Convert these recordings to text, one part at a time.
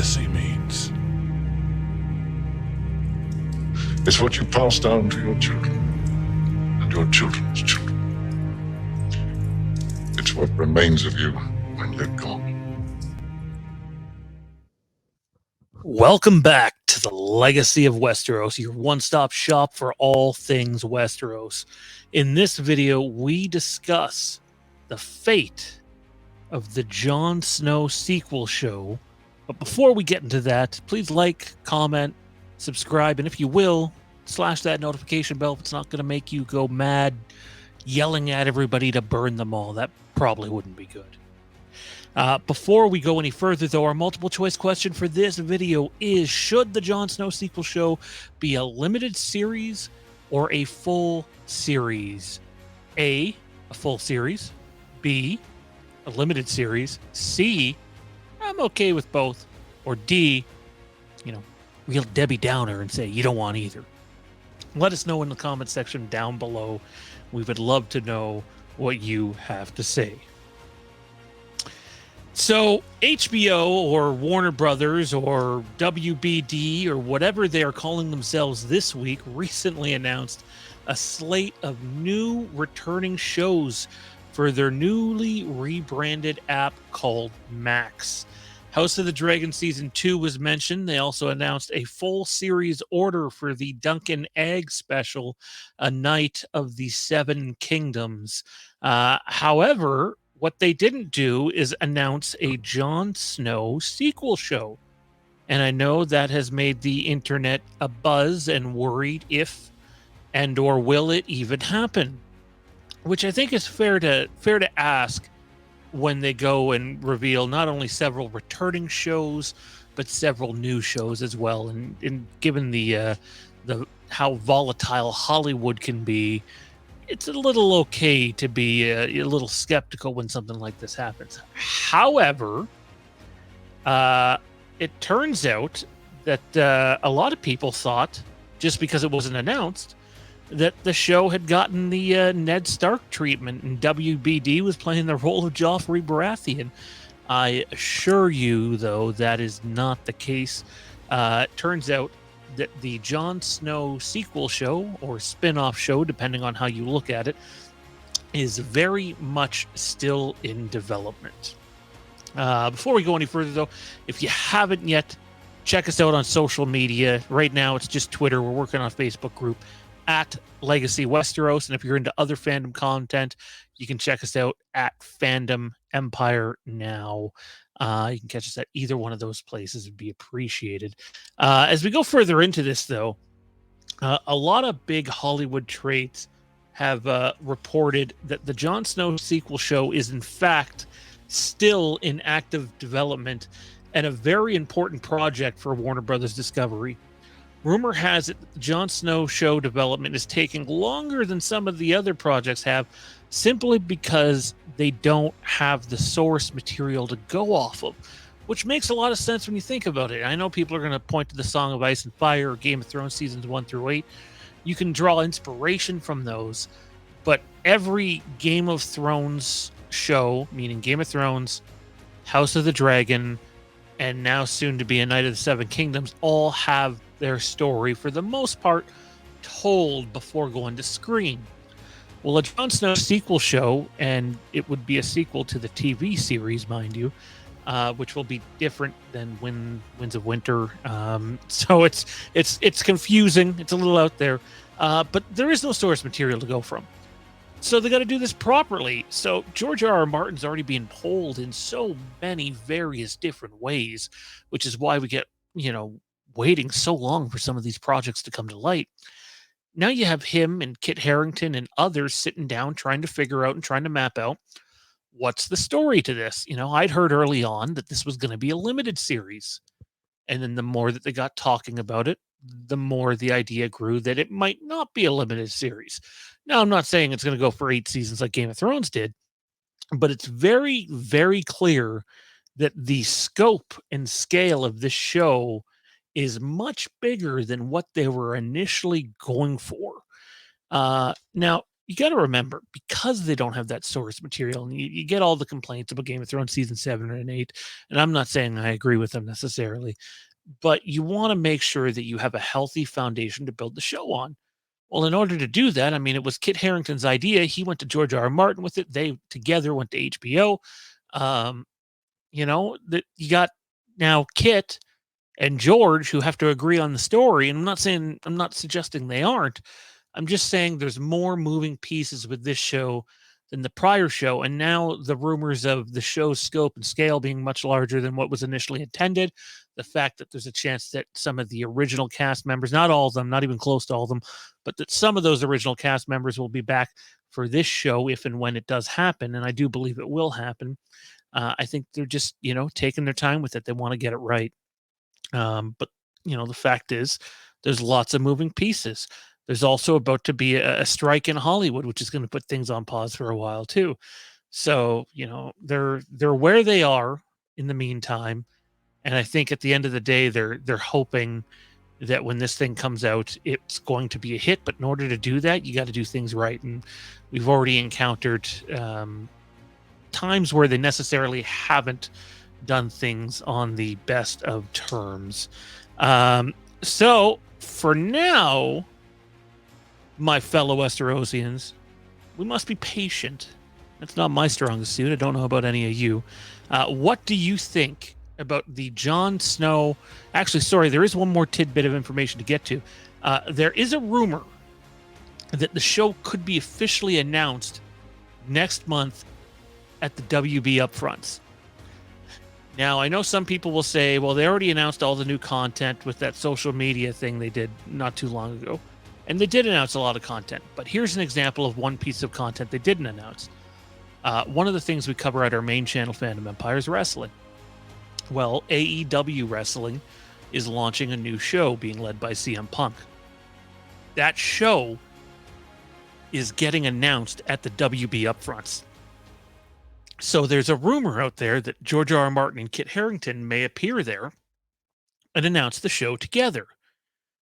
legacy means. It's what you pass down to your children and your children's children. It's what remains of you when you're gone. Welcome back to the Legacy of Westeros, your one-stop shop for all things Westeros. In this video, we discuss the fate of the Jon Snow sequel show. But before we get into that, please like, comment, subscribe, and if you will, slash that notification bell if it's not going to make you go mad yelling at everybody to burn them all. That probably wouldn't be good. Before we go any further, though, our multiple choice question for this video is, should the Jon Snow sequel show be a limited series or a full series? A full series. B, a limited series. C, I'm okay with both. Or D, real Debbie Downer and say you don't want either. Let us know in the comment section down below. We would love to know what you have to say. So HBO or Warner Brothers or WBD or whatever they are calling themselves this week recently announced a slate of new returning shows for their newly rebranded app called Max. House of the Dragon Season 2 was mentioned. They also announced a full series order for the Duncan Egg special, A Night of the Seven Kingdoms. However, what they didn't do is announce a Jon Snow sequel show. And I know that has made the internet abuzz and worried if and or will it even happen, which I think is fair to ask when they go and reveal not only several returning shows, but several new shows as well. And given the how volatile Hollywood can be, it's a little okay to be a little skeptical when something like this happens. However, it turns out that a lot of people thought, just because it wasn't announced, that the show had gotten the Ned Stark treatment and WBD was playing the role of Joffrey Baratheon. I assure you, though, that is not the case. It turns out that the Jon Snow sequel show or spin-off show, depending on how you look at it, is very much still in development. Before we go any further, though, if you haven't yet, check us out on social media. Right now, it's just Twitter. We're working on a Facebook group at Legacy Westeros. And if you're into other fandom content, you can check us out at Fandom Empire now. You can catch us at either one of those places. Would be appreciated. As we go further into this, though, a lot of big Hollywood trades have reported that the Jon Snow sequel show is, in fact, still in active development and a very important project for Warner Brothers Discovery. Rumor has it that the Jon Snow show development is taking longer than some of the other projects have, simply because they don't have the source material to go off of, which makes a lot of sense when you think about it. I know people are going to point to the Song of Ice and Fire or Game of Thrones seasons 1 through 8. You can draw inspiration from those, but every Game of Thrones show, meaning Game of Thrones, House of the Dragon, and now soon to be A Night of the Seven Kingdoms, all have their story, for the most part, told before going to screen. Well, a Jon Snow sequel show, and it would be a sequel to the TV series, mind you, which will be different than Winds of Winter. So it's confusing. It's a little out there, but there is no source material to go from. So they got to do this properly. So George R.R. Martin's already being polled in so many various different ways, which is why we get, waiting so long for some of these projects to come to light. Now you have him and Kit Harrington and others sitting down trying to figure out and trying to map out what's the story to this. I'd heard early on that this was going to be a limited series. And then the more that they got talking about it, the more the idea grew that it might not be a limited series. Now, I'm not saying it's going to go for 8 seasons like Game of Thrones did, but it's very, very clear that the scope and scale of this show is much bigger than what they were initially going for. Now, you got to remember, because they don't have that source material, and you get all the complaints about Game of Thrones season 7 and 8, and I'm not saying I agree with them necessarily, but you want to make sure that you have a healthy foundation to build the show on. Well, in order to do that, I mean, it was Kit Harrington's idea. He went to George R.R. Martin with it. They together went to HBO. Um, that you got now Kit and George who have to agree on the story. And I'm not suggesting they aren't. I'm just saying there's more moving pieces with this show than the prior show. And now the rumors of the show's scope and scale being much larger than what was initially intended, the fact that there's a chance that some of the original cast members, not all of them, not even close to all of them, but that some of those original cast members will be back for this show if and when it does happen. And I do believe it will happen. I think they're just, taking their time with it. They want to get it right. But the fact is, there's lots of moving pieces. There's also about to be a strike in Hollywood, which is going to put things on pause for a while too. So they're where they are in the meantime, and I think at the end of the day, they're hoping that when this thing comes out, it's going to be a hit. But in order to do that, you got to do things right, and we've already encountered times where they necessarily haven't done things on the best of terms. So for now, my fellow Westerosians, we must be patient. That's not my strongest suit. I don't know about any of you. What do you think about the Jon Snow? Actually, sorry, there is one more tidbit of information to get to. There is a rumor that the show could be officially announced next month at the WB upfronts. Now, I know some people will say, well, they already announced all the new content with that social media thing they did not too long ago. And they did announce a lot of content. But here's an example of one piece of content they didn't announce. One of the things we cover at our main channel, Fandom Empire, is wrestling. Well, AEW Wrestling is launching a new show being led by CM Punk. That show is getting announced at the WB upfronts. So there's a rumor out there that George R.R. Martin and Kit Harrington may appear there and announce the show together.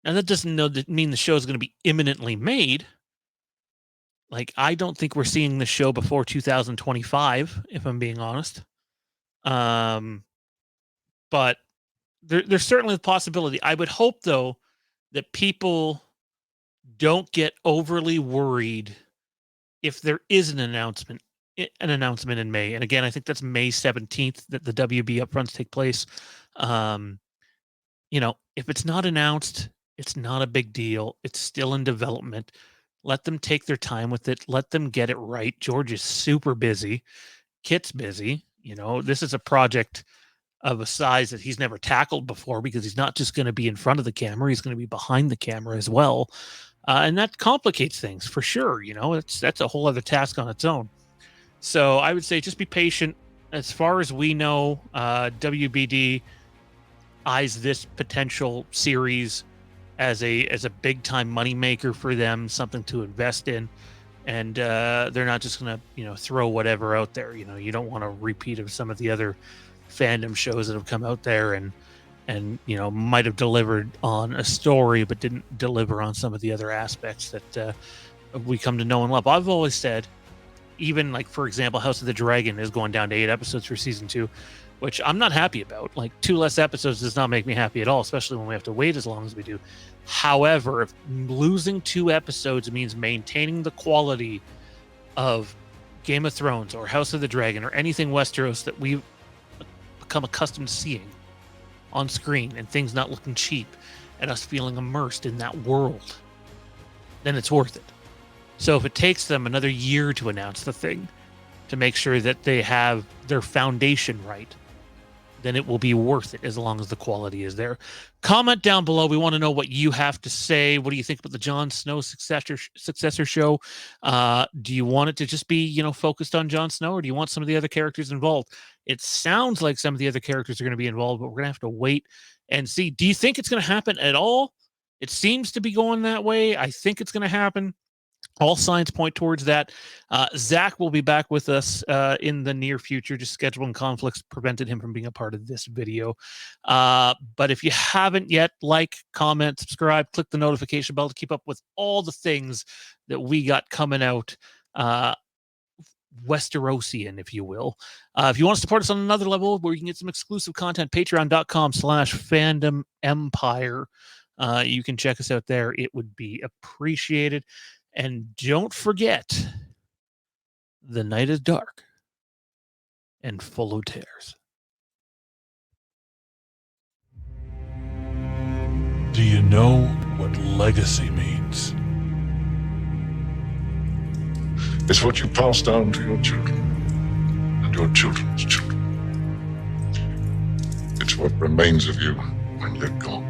Now, that doesn't mean the show is going to be imminently made. Like, I don't think we're seeing the show before 2025, if I'm being honest. But there's certainly the possibility. I would hope, though, that people don't get overly worried if there is an announcement in May. And again, I think that's May 17th that the WB upfronts take place. If it's not announced, it's not a big deal. It's still in development. Let them take their time with it. Let them get it right. George is super busy. Kit's busy. This is a project of a size that he's never tackled before, because he's not just going to be in front of the camera. He's going to be behind the camera as well. And that complicates things for sure. That's a whole other task on its own. So I would say just be patient. As far as we know, WBD eyes this potential series as a big time moneymaker for them, something to invest in, and they're not just gonna throw whatever out there. You don't want a repeat of some of the other fandom shows that have come out there and might have delivered on a story but didn't deliver on some of the other aspects that we come to know and love. I've always said, even like, for example, House of the Dragon is going down to 8 episodes for season 2, which I'm not happy about. Like, 2 less episodes does not make me happy at all, especially when we have to wait as long as we do. However, if losing 2 episodes means maintaining the quality of Game of Thrones or House of the Dragon or anything Westeros that we've become accustomed to seeing on screen, and things not looking cheap and us feeling immersed in that world, then it's worth it. So if it takes them another year to announce the thing, to make sure that they have their foundation right, then it will be worth it, as long as the quality is there. Comment down below. We want to know what you have to say. What do you think about the Jon Snow successor show? Do you want it to just be, focused on Jon Snow, or do you want some of the other characters involved? It sounds like some of the other characters are going to be involved, but we're going to have to wait and see. Do you think it's going to happen at all? It seems to be going that way. I think it's going to happen. All signs point towards that. Zach will be back with us in the near future. Just scheduling conflicts prevented him from being a part of this video. But if you haven't yet, like, comment, subscribe, click the notification bell to keep up with all the things that we got coming out. Westerosian, if you will. If you want to support us on another level where you can get some exclusive content, patreon.com/Fandom Empire. You can check us out there. It would be appreciated. And don't forget, the night is dark and full of terrors. Do you know what legacy means? It's what you pass down to your children and your children's children. It's what remains of you when you're gone.